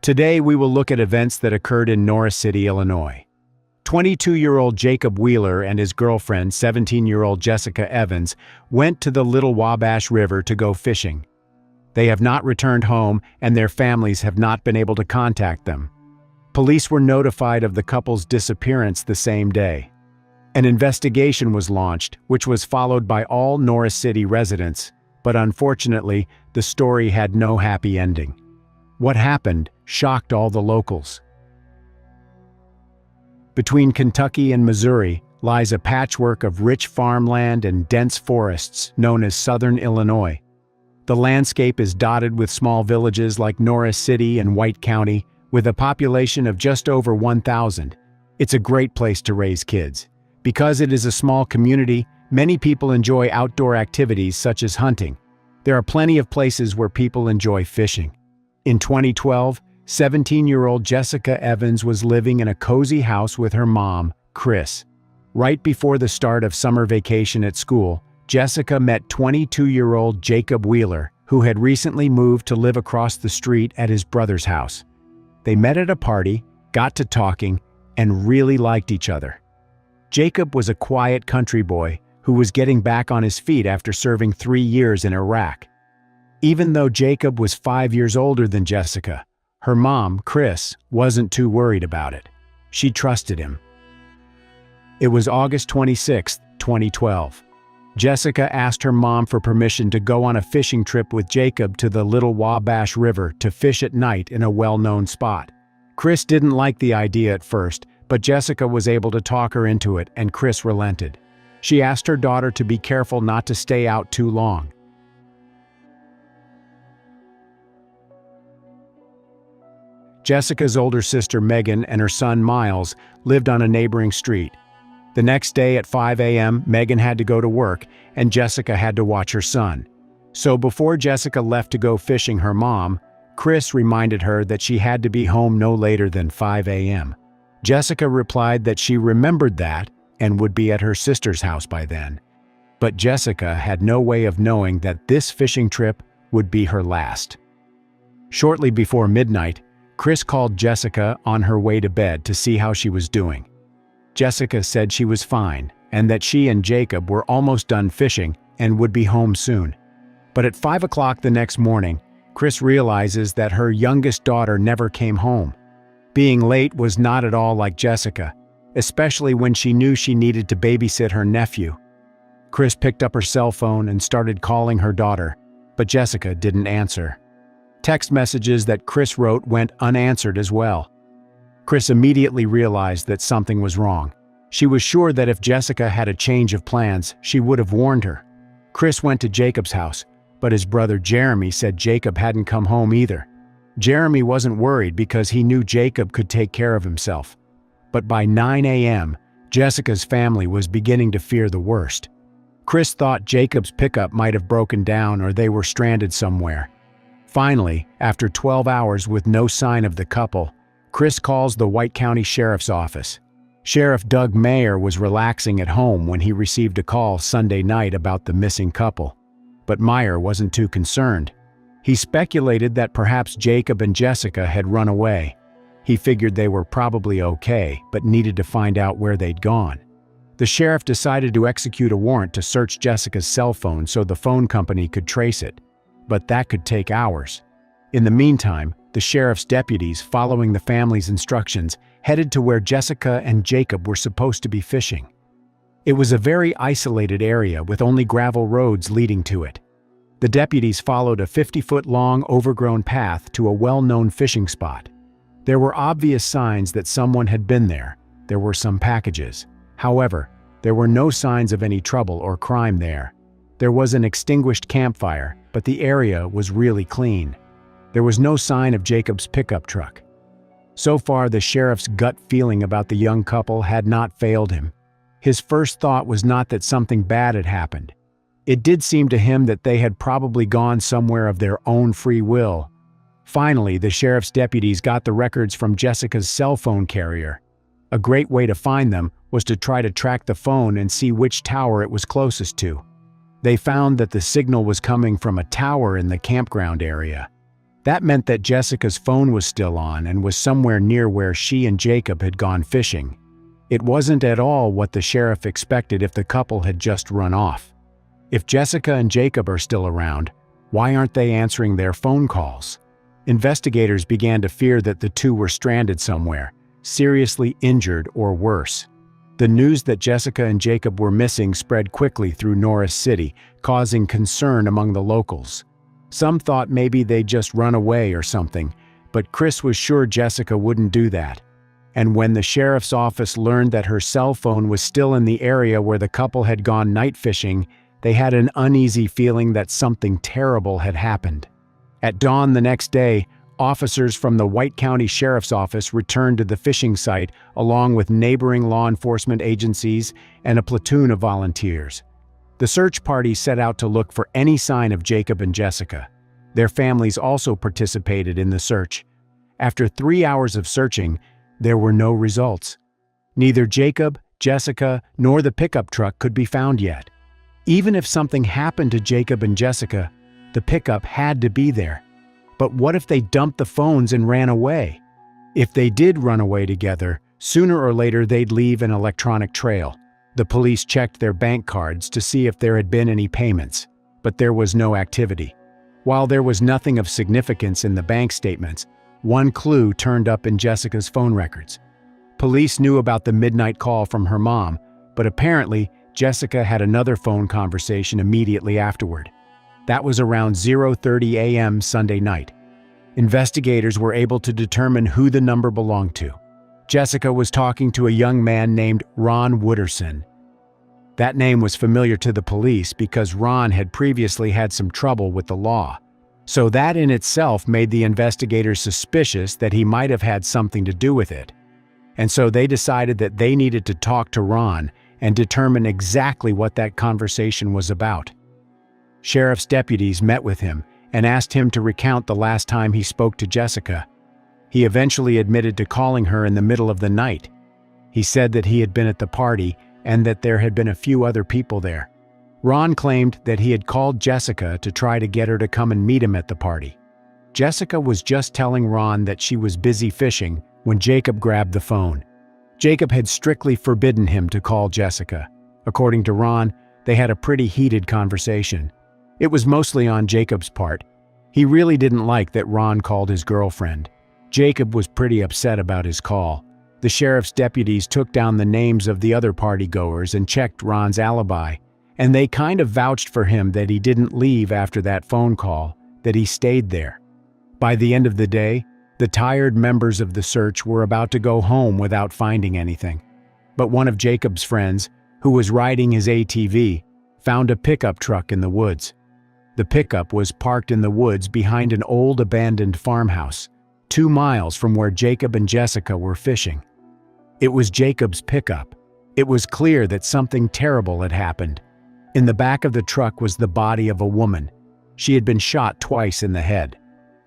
Today we will look at events that occurred in Norris City, Illinois. 22-year-old Jacob Wheeler and his girlfriend, 17-year-old Jessica Evans, went to the Little Wabash River to go fishing. They have not returned home, and their families have not been able to contact them. Police were notified of the couple's disappearance the same day. An investigation was launched, which was followed by all Norris City residents, but unfortunately, the story had no happy ending. What happened shocked all the locals. Between Kentucky and Missouri lies a patchwork of rich farmland and dense forests known as Southern Illinois. The landscape is dotted with small villages like Norris City and White County, with a population of just over 1,000. It's a great place to raise kids. Because it is a small community, many people enjoy outdoor activities such as hunting. There are plenty of places where people enjoy fishing. In 2012, 17-year-old Jessica Evans was living in a cozy house with her mom, Chris. Right before the start of summer vacation at school, Jessica met 22-year-old Jacob Wheeler, who had recently moved to live across the street at his brother's house. They met at a party, got to talking, and really liked each other. Jacob was a quiet country boy who was getting back on his feet after serving 3 years in Iraq. Even though Jacob was 5 years older than Jessica, her mom, Chris, wasn't too worried about it. She trusted him. It was August 26, 2012. Jessica asked her mom for permission to go on a fishing trip with Jacob to the Little Wabash River to fish at night in a well-known spot. Chris didn't like the idea at first, but Jessica was able to talk her into it, and Chris relented. She asked her daughter to be careful not to stay out too long. Jessica's older sister Megan and her son Miles lived on a neighboring street. The next day at 5 a.m., Megan had to go to work, and Jessica had to watch her son. So before Jessica left to go fishing her mom, Chris reminded her that she had to be home no later than 5 a.m. Jessica replied that she remembered that and would be at her sister's house by then. But Jessica had no way of knowing that this fishing trip would be her last. Shortly before midnight, Chris called Jessica on her way to bed to see how she was doing. Jessica said she was fine and that she and Jacob were almost done fishing and would be home soon. But at 5 o'clock the next morning, Chris realizes that her youngest daughter never came home. Being late was not at all like Jessica, especially when she knew she needed to babysit her nephew. Chris picked up her cell phone and started calling her daughter, but Jessica didn't answer. Text messages that Chris wrote went unanswered as well. Chris immediately realized that something was wrong. She was sure that if Jessica had a change of plans, she would have warned her. Chris went to Jacob's house, but his brother Jeremy said Jacob hadn't come home either. Jeremy wasn't worried because he knew Jacob could take care of himself. But by 9 a.m., Jessica's family was beginning to fear the worst. Chris thought Jacob's pickup might have broken down or they were stranded somewhere. Finally, after 12 hours with no sign of the couple, Chris calls the White County Sheriff's Office. Sheriff Doug Mayer was relaxing at home when he received a call Sunday night about the missing couple. But Mayer wasn't too concerned. He speculated that perhaps Jacob and Jessica had run away. He figured they were probably okay, but needed to find out where they'd gone. The sheriff decided to execute a warrant to search Jessica's cell phone so the phone company could trace it. But that could take hours. In the meantime, the sheriff's deputies, following the family's instructions, headed to where Jessica and Jacob were supposed to be fishing. It was a very isolated area with only gravel roads leading to it. The deputies followed a 50-foot-long overgrown path to a well-known fishing spot. There were obvious signs that someone had been there. There were some packages. However, there were no signs of any trouble or crime there. There was an extinguished campfire, but the area was really clean. There was no sign of Jacob's pickup truck. So far, the sheriff's gut feeling about the young couple had not failed him. His first thought was not that something bad had happened. It did seem to him that they had probably gone somewhere of their own free will. Finally, the sheriff's deputies got the records from Jessica's cell phone carrier. A great way to find them was to try to track the phone and see which tower it was closest to. They found that the signal was coming from a tower in the campground area. That meant that Jessica's phone was still on and was somewhere near where she and Jacob had gone fishing. It wasn't at all what the sheriff expected if the couple had just run off. If Jessica and Jacob are still around, why aren't they answering their phone calls? Investigators began to fear that the two were stranded somewhere, seriously injured or worse. The news that Jessica and Jacob were missing spread quickly through Norris City, causing concern among the locals. Some thought maybe they'd just run away or something, but Chris was sure Jessica wouldn't do that. And when the sheriff's office learned that her cell phone was still in the area where the couple had gone night fishing, they had an uneasy feeling that something terrible had happened. At dawn the next day, officers from the White County Sheriff's Office returned to the fishing site along with neighboring law enforcement agencies and a platoon of volunteers. The search party set out to look for any sign of Jacob and Jessica. Their families also participated in the search. After 3 hours of searching, there were no results. Neither Jacob, Jessica, nor the pickup truck could be found yet. Even if something happened to Jacob and Jessica, the pickup had to be there. But what if they dumped the phones and ran away? If they did run away together, sooner or later they'd leave an electronic trail. The police checked their bank cards to see if there had been any payments, but there was no activity. While there was nothing of significance in the bank statements, one clue turned up in Jessica's phone records. Police knew about the midnight call from her mom, but apparently Jessica had another phone conversation immediately afterward. That was around 0:30 a.m. Sunday night. Investigators were able to determine who the number belonged to. Jessica was talking to a young man named Ron Wooderson. That name was familiar to the police because Ron had previously had some trouble with the law. So that in itself made the investigators suspicious that he might have had something to do with it. And so they decided that they needed to talk to Ron and determine exactly what that conversation was about. Sheriff's deputies met with him and asked him to recount the last time he spoke to Jessica. He eventually admitted to calling her in the middle of the night. He said that he had been at the party and that there had been a few other people there. Ron claimed that he had called Jessica to try to get her to come and meet him at the party. Jessica was just telling Ron that she was busy fishing when Jacob grabbed the phone. Jacob had strictly forbidden him to call Jessica. According to Ron, they had a pretty heated conversation. It was mostly on Jacob's part. He really didn't like that Ron called his girlfriend. Jacob was pretty upset about his call. The sheriff's deputies took down the names of the other partygoers and checked Ron's alibi, and they kind of vouched for him that he didn't leave after that phone call, that he stayed there. By the end of the day, the tired members of the search were about to go home without finding anything. But one of Jacob's friends, who was riding his ATV, found a pickup truck in the woods. The pickup was parked in the woods behind an old abandoned farmhouse, 2 miles from where Jacob and Jessica were fishing. It was Jacob's pickup. It was clear that something terrible had happened. In the back of the truck was the body of a woman. She had been shot twice in the head.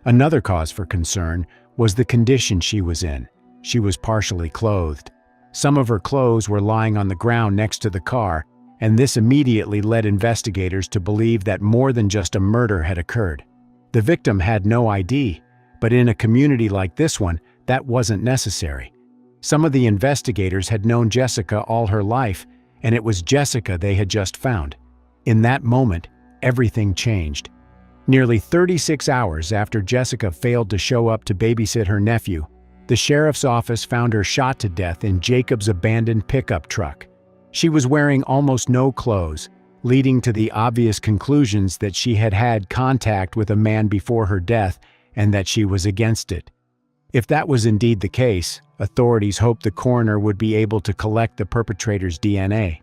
Another cause for concern was the condition she was in. She was partially clothed. Some of her clothes were lying on the ground next to the car, and this immediately led investigators to believe that more than just a murder had occurred. The victim had no ID, but in a community like this one, that wasn't necessary. Some of the investigators had known Jessica all her life, and it was Jessica they had just found. In that moment, everything changed. Nearly 36 hours after Jessica failed to show up to babysit her nephew, the sheriff's office found her shot to death in Jacob's abandoned pickup truck. She was wearing almost no clothes, leading to the obvious conclusions that she had had contact with a man before her death and that she was against it. If that was indeed the case, authorities hoped the coroner would be able to collect the perpetrator's DNA.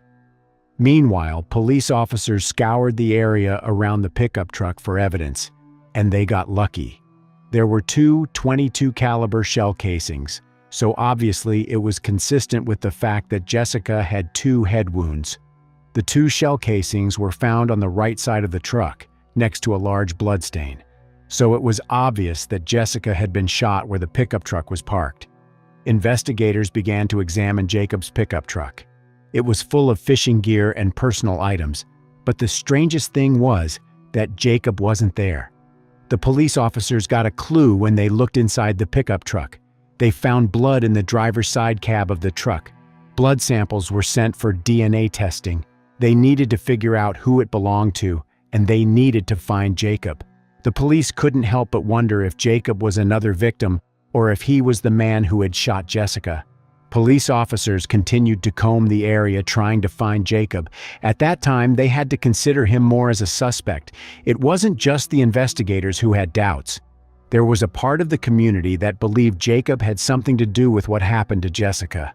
Meanwhile, police officers scoured the area around the pickup truck for evidence, and they got lucky. There were 2 .22 caliber shell casings, so obviously it was consistent with the fact that Jessica had 2 head wounds. The 2 shell casings were found on the right side of the truck, next to a large bloodstain. So it was obvious that Jessica had been shot where the pickup truck was parked. Investigators began to examine Jacob's pickup truck. It was full of fishing gear and personal items, but the strangest thing was that Jacob wasn't there. The police officers got a clue when they looked inside the pickup truck. They found blood in the driver's side cab of the truck. Blood samples were sent for DNA testing. They needed to figure out who it belonged to, and they needed to find Jacob. The police couldn't help but wonder if Jacob was another victim or if he was the man who had shot Jessica. Police officers continued to comb the area trying to find Jacob. At that time, they had to consider him more as a suspect. It wasn't just the investigators who had doubts. There was a part of the community that believed Jacob had something to do with what happened to Jessica.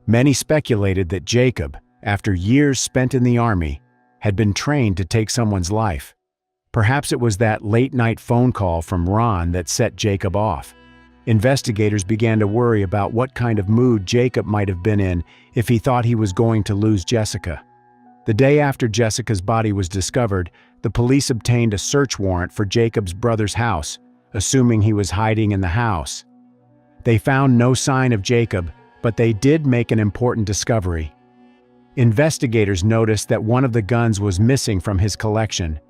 Many speculated that Jacob, after years spent in the army, had been trained to take someone's life. Perhaps it was that late-night phone call from Ron that set Jacob off. Investigators began to worry about what kind of mood Jacob might have been in if he thought he was going to lose Jessica. The day after Jessica's body was discovered, the police obtained a search warrant for Jacob's brother's house, assuming he was hiding in the house. They found no sign of Jacob, but they did make an important discovery. Investigators noticed that one of the guns was missing from his collection.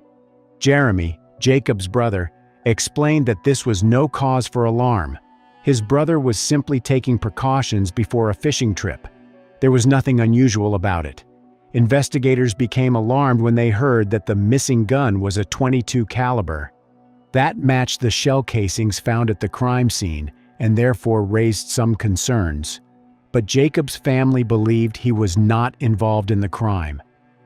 Jeremy, Jacob's brother, explained that this was no cause for alarm. His brother was simply taking precautions before a fishing trip. There was nothing unusual about it. Investigators became alarmed when they heard that the missing gun was a .22 caliber. That matched the shell casings found at the crime scene and therefore raised some concerns. But Jacob's family believed he was not involved in the crime.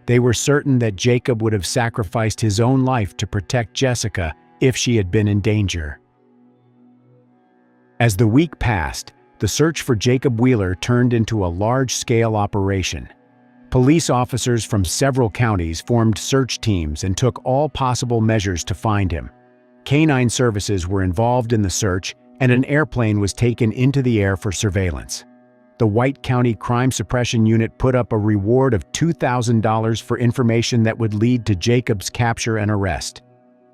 They were certain that Jacob would have sacrificed his own life to protect Jessica if she had been in danger. As the week passed, the search for Jacob Wheeler turned into a large-scale operation. Police officers from several counties formed search teams and took all possible measures to find him. Canine services were involved in the search, and an airplane was taken into the air for surveillance. The White County Crime Suppression Unit put up a reward of $2,000 for information that would lead to Jacob's capture and arrest.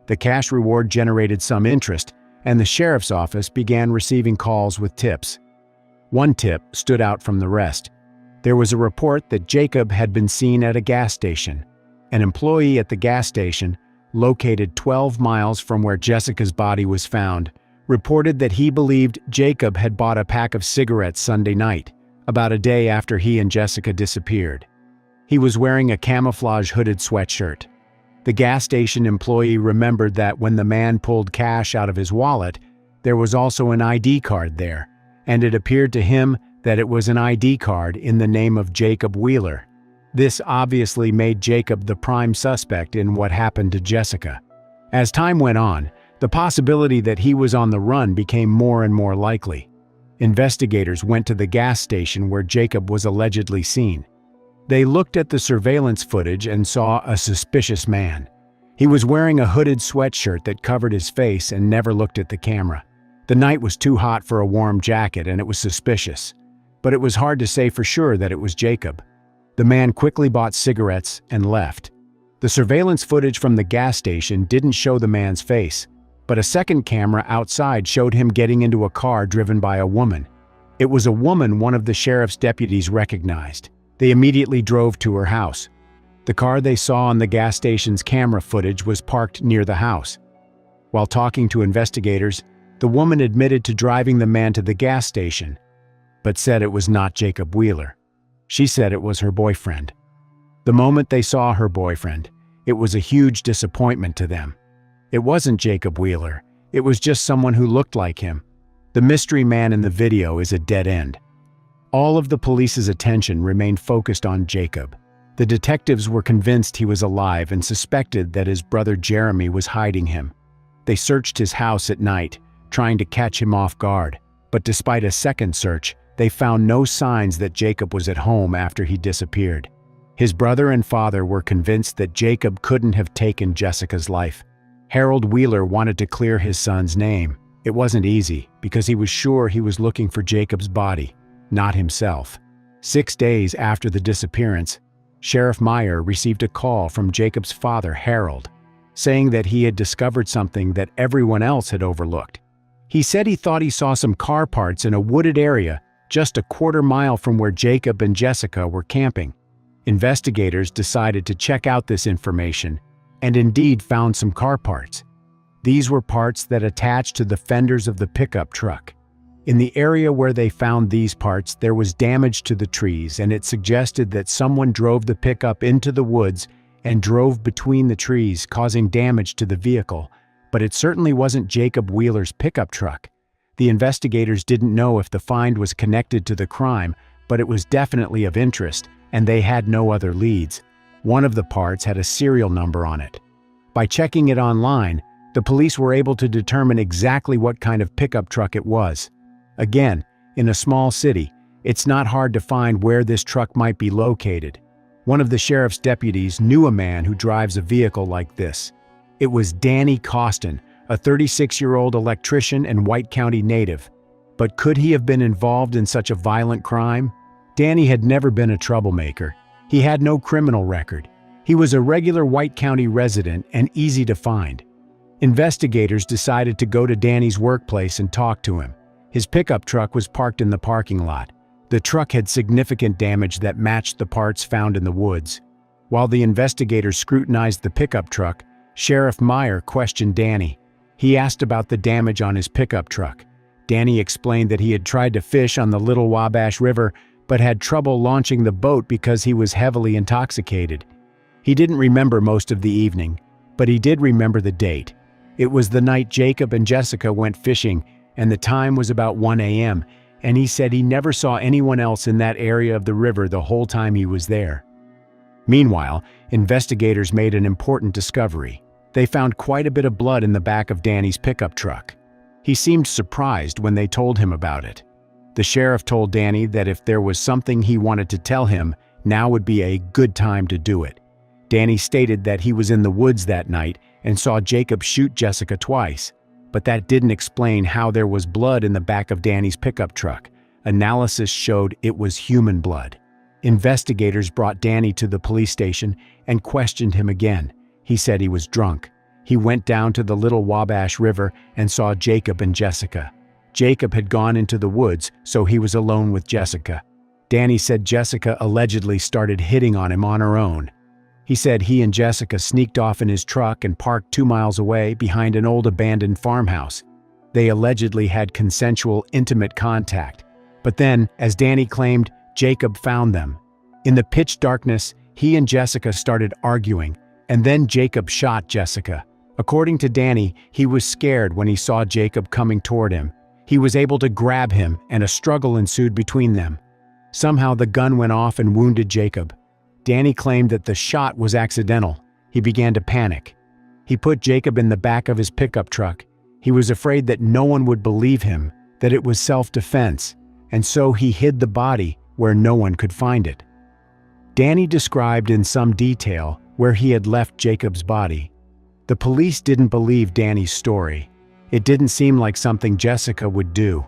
The cash reward generated some interest, and the sheriff's office began receiving calls with tips. One tip stood out from the rest. There was a report that Jacob had been seen at a gas station. An employee at the gas station, located 12 miles from where Jessica's body was found, reported that he believed Jacob had bought a pack of cigarettes Sunday night, about a day after he and Jessica disappeared. He was wearing a camouflage hooded sweatshirt. The gas station employee remembered that when the man pulled cash out of his wallet, there was also an ID card there, and it appeared to him that it was an ID card in the name of Jacob Wheeler. This obviously made Jacob the prime suspect in what happened to Jessica. As time went on, the possibility that he was on the run became more and more likely. Investigators went to the gas station where Jacob was allegedly seen. They looked at the surveillance footage and saw a suspicious man. He was wearing a hooded sweatshirt that covered his face and never looked at the camera. The night was too hot for a warm jacket and it was suspicious. But it was hard to say for sure that it was Jacob. The man quickly bought cigarettes and left. The surveillance footage from the gas station didn't show the man's face, but a second camera outside showed him getting into a car driven by a woman. It was a woman one of the sheriff's deputies recognized. They immediately drove to her house. The car they saw on the gas station's camera footage was parked near the house. While talking to investigators, the woman admitted to driving the man to the gas station, but said it was not Jacob Wheeler. She said it was her boyfriend. The moment they saw her boyfriend, it was a huge disappointment to them. It wasn't Jacob Wheeler. It was just someone who looked like him. The mystery man in the video is a dead end. All of the police's attention remained focused on Jacob. The detectives were convinced he was alive and suspected that his brother Jeremy was hiding him. They searched his house at night, trying to catch him off guard. But despite a second search, they found no signs that Jacob was at home after he disappeared. His brother and father were convinced that Jacob couldn't have taken Jessica's life. Harold Wheeler wanted to clear his son's name. It wasn't easy, because he was sure he was looking for Jacob's body, not himself. 6 days after the disappearance, Sheriff Meyer received a call from Jacob's father, Harold, saying that he had discovered something that everyone else had overlooked. He said he thought he saw some car parts in a wooded area just a quarter-mile from where Jacob and Jessica were camping. Investigators decided to check out this information and indeed found some car parts. These were parts that attached to the fenders of the pickup truck. In the area where they found these parts, there was damage to the trees, and it suggested that someone drove the pickup into the woods and drove between the trees, causing damage to the vehicle. But it certainly wasn't Jacob Wheeler's pickup truck. The investigators didn't know if the find was connected to the crime, but it was definitely of interest, and they had no other leads. One of the parts had a serial number on it. By checking it online, the police were able to determine exactly what kind of pickup truck it was. Again, in a small city, it's not hard to find where this truck might be located. One of the sheriff's deputies knew a man who drives a vehicle like this. It was Danny Costin, a 36-year-old electrician and White County native. But could he have been involved in such a violent crime? Danny had never been a troublemaker. He had no criminal record. He was a regular White County resident and easy to find. Investigators decided to go to Danny's workplace and talk to him. His pickup truck was parked in the parking lot. The truck had significant damage that matched the parts found in the woods. While the investigators scrutinized the pickup truck, Sheriff Meyer questioned Danny. He asked about the damage on his pickup truck. Danny explained that he had tried to fish on the Little Wabash River, but had trouble launching the boat because he was heavily intoxicated. He didn't remember most of the evening, but he did remember the date. It was the night Jacob and Jessica went fishing, and the time was about 1 a.m., and he said he never saw anyone else in that area of the river the whole time he was there. Meanwhile, investigators made an important discovery. They found quite a bit of blood in the back of Danny's pickup truck. He seemed surprised when they told him about it. The sheriff told Danny that if there was something he wanted to tell him, now would be a good time to do it. Danny stated that he was in the woods that night and saw Jacob shoot Jessica twice. But that didn't explain how there was blood in the back of Danny's pickup truck. Analysis showed it was human blood. Investigators brought Danny to the police station and questioned him again. He said he was drunk. He went down to the Little Wabash River and saw Jacob and Jessica. Jacob had gone into the woods, so he was alone with Jessica. Danny said Jessica allegedly started hitting on him on her own. He said he and Jessica sneaked off in his truck and parked 2 miles away behind an old abandoned farmhouse. They allegedly had consensual, intimate contact. But then, as Danny claimed, Jacob found them. In the pitch darkness, he and Jessica started arguing, and then Jacob shot Jessica. According to Danny, he was scared when he saw Jacob coming toward him. He was able to grab him, and a struggle ensued between them. Somehow the gun went off and wounded Jacob. Danny claimed that the shot was accidental. He began to panic. He put Jacob in the back of his pickup truck. He was afraid that no one would believe him, that it was self-defense, and so he hid the body where no one could find it. Danny described in some detail where he had left Jacob's body. The police didn't believe Danny's story. It didn't seem like something Jessica would do.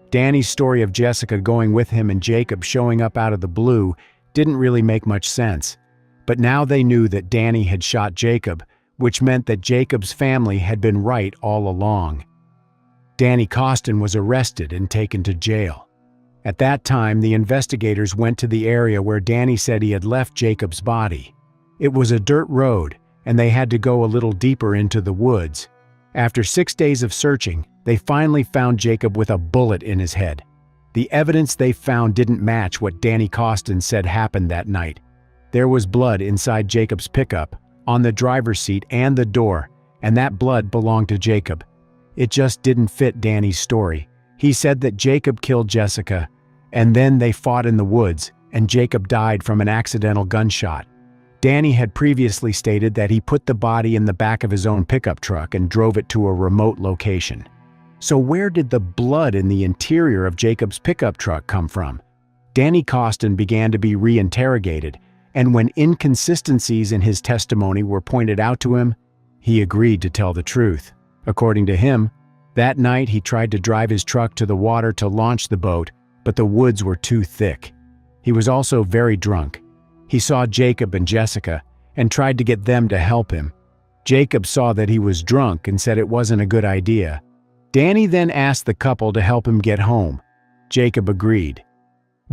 Danny's story of Jessica going with him and Jacob showing up out of the blue didn't really make much sense. But now they knew that Danny had shot Jacob, which meant that Jacob's family had been right all along. Danny Costin was arrested and taken to jail. At that time, the investigators went to the area where Danny said he had left Jacob's body. It was a dirt road, and they had to go a little deeper into the woods. After 6 days of searching, they finally found Jacob with a bullet in his head. The evidence they found didn't match what Danny Costin said happened that night. There was blood inside Jacob's pickup, on the driver's seat and the door, and that blood belonged to Jacob. It just didn't fit Danny's story. He said that Jacob killed Jessica, and then they fought in the woods, and Jacob died from an accidental gunshot. Danny had previously stated that he put the body in the back of his own pickup truck and drove it to a remote location. So where did the blood in the interior of Jacob's pickup truck come from? Danny Costin began to be reinterrogated, and when inconsistencies in his testimony were pointed out to him, he agreed to tell the truth. According to him, that night he tried to drive his truck to the water to launch the boat, but the woods were too thick. He was also very drunk. He saw Jacob and Jessica and tried to get them to help him. Jacob saw that he was drunk and said it wasn't a good idea. Danny then asked the couple to help him get home. Jacob agreed.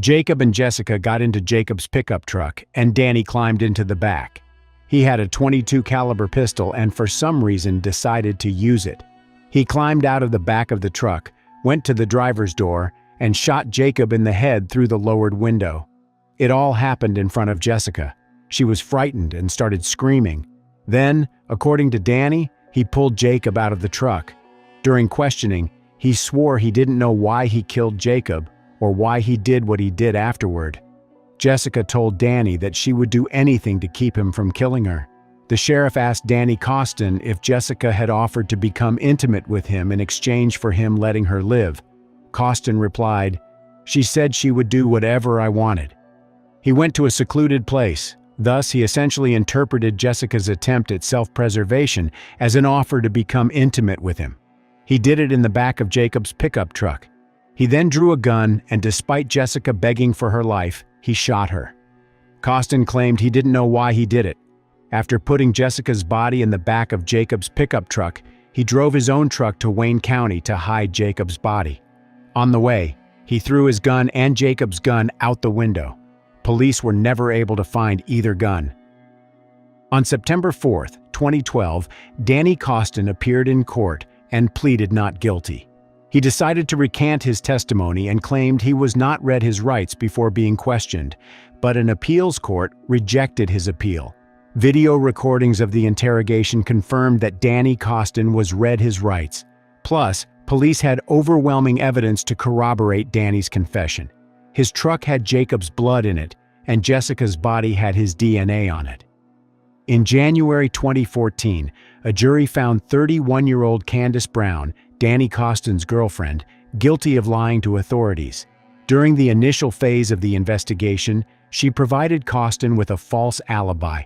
Jacob and Jessica got into Jacob's pickup truck, and Danny climbed into the back. He had a .22 caliber pistol and for some reason decided to use it. He climbed out of the back of the truck, went to the driver's door, and shot Jacob in the head through the lowered window. It all happened in front of Jessica. She was frightened and started screaming. Then, according to Danny, he pulled Jacob out of the truck. During questioning, he swore he didn't know why he killed Jacob or why he did what he did afterward. Jessica told Danny that she would do anything to keep him from killing her. The sheriff asked Danny Costin if Jessica had offered to become intimate with him in exchange for him letting her live. Costin replied, "She said she would do whatever I wanted." He went to a secluded place. Thus, he essentially interpreted Jessica's attempt at self-preservation as an offer to become intimate with him. He did it in the back of Jacob's pickup truck. He then drew a gun, and despite Jessica begging for her life, he shot her. Costin claimed he didn't know why he did it. After putting Jessica's body in the back of Jacob's pickup truck, he drove his own truck to Wayne County to hide Jacob's body. On the way, he threw his gun and Jacob's gun out the window. Police were never able to find either gun. On September 4, 2012, Danny Costin appeared in court and pleaded not guilty. He decided to recant his testimony and claimed he was not read his rights before being questioned, but an appeals court rejected his appeal. Video recordings of the interrogation confirmed that Danny Costin was read his rights. Plus, police had overwhelming evidence to corroborate Danny's confession. His truck had Jacob's blood in it, and Jessica's body had his DNA on it. In January 2014, a jury found 31-year-old Candace Brown, Danny Costin's girlfriend, guilty of lying to authorities. During the initial phase of the investigation, she provided Costin with a false alibi.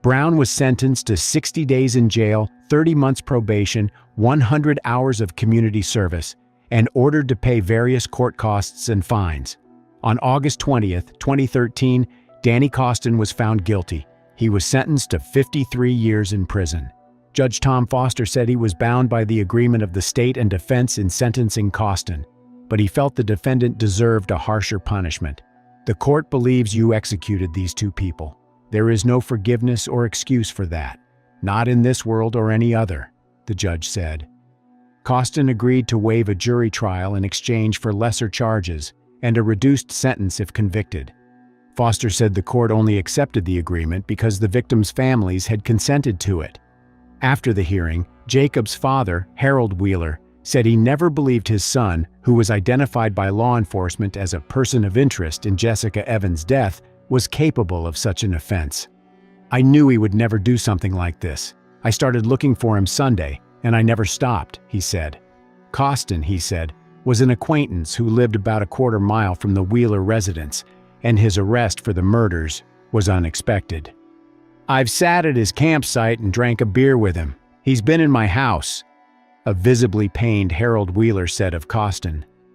Brown was sentenced to 60 days in jail, 30 months probation, 100 hours of community service, and ordered to pay various court costs and fines. On August 20, 2013, Danny Costin was found guilty. He was sentenced to 53 years in prison. Judge Tom Foster said he was bound by the agreement of the state and defense in sentencing Costin, but he felt the defendant deserved a harsher punishment. The court believes you executed these two people. There is no forgiveness or excuse for that. Not in this world or any other, the judge said. Costin agreed to waive a jury trial in exchange for lesser charges and a reduced sentence if convicted. Foster said the court only accepted the agreement because the victims' families had consented to it. After the hearing, Jacob's father, Harold Wheeler, said he never believed his son, who was identified by law enforcement as a person of interest in Jessica Evans' death, was capable of such an offense. "I knew he would never do something like this. I started looking for him Sunday, and I never stopped," he said. Costin, he said, was an acquaintance who lived about a quarter mile from the Wheeler residence, and his arrest for the murders was unexpected. "I've sat at his campsite and drank a beer with him. He's been in my house," a visibly pained Harold Wheeler said of Costin.